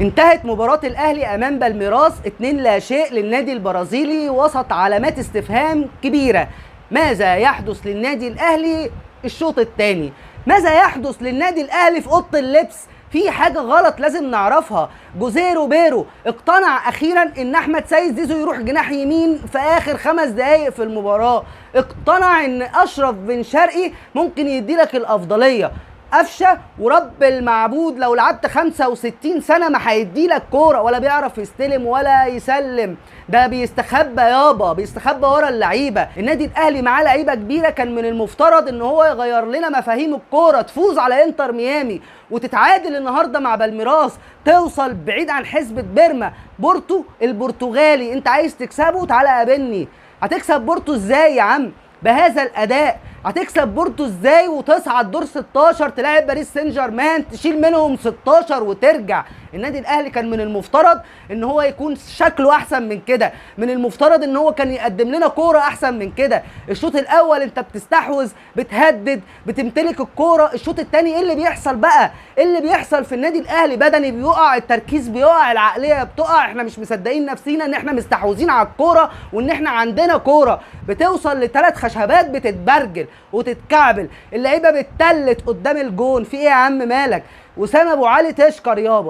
انتهت مباراة الأهلي أمام بالميراس 2-0 للنادي البرازيلي وسط علامات استفهام كبيرة. ماذا يحدث للنادي الأهلي الشوط الثاني؟ ماذا يحدث للنادي الأهلي في أوضة اللبس؟ في حاجة غلط لازم نعرفها. جوزيه روبيرو اقتنع أخيرا إن أحمد سيد زيزو يروح جناح يمين في آخر 5 دقايق في المباراة. اقتنع إن أشرف بن شرقي ممكن يديلك الأفضلية. قفشه ورب المعبود لو لعبت 65 سنه ما هيديلك كوره، ولا بيعرف يستلم ولا يسلم، ده بيستخبى يابا، بيستخبى ورا اللعيبه. النادي الاهلي معاه لعيبه كبيره، كان من المفترض ان هو يغير لنا مفاهيم الكوره، تفوز على انتر ميامي وتتعادل النهارده مع بالميراس، توصل بعيد عن حسبة بيرما. بورتو البرتغالي انت عايز تكسبه؟ تعالى قابلني. هتكسب بورتو ازاي يا عم بهذا الاداء؟ هتكسب بورتو ازاي وتصعد دور 16 تلاعب باريس سان جيرمان تشيل منهم 16 وترجع؟ النادي الاهلي كان من المفترض ان هو يكون شكله احسن من كده، من المفترض ان هو كان يقدم لنا كوره احسن من كده. الشوط الاول انت بتستحوذ، بتهدد، بتمتلك الكوره. الشوط الثاني ايه اللي بيحصل بقى؟ ايه اللي بيحصل في النادي الاهلي؟ بدني بيقع، التركيز بيقع، العقليه بتقع، احنا مش مصدقين نفسينا ان احنا مستحوذين على الكوره وان احنا عندنا كوره. بتوصل ل3 خشبات بتتبرجل وتتكعبل، اللعيبه بتتلت قدام الجون. في ايه يا عم مالك؟ وسام ابو علي تشكر يابا.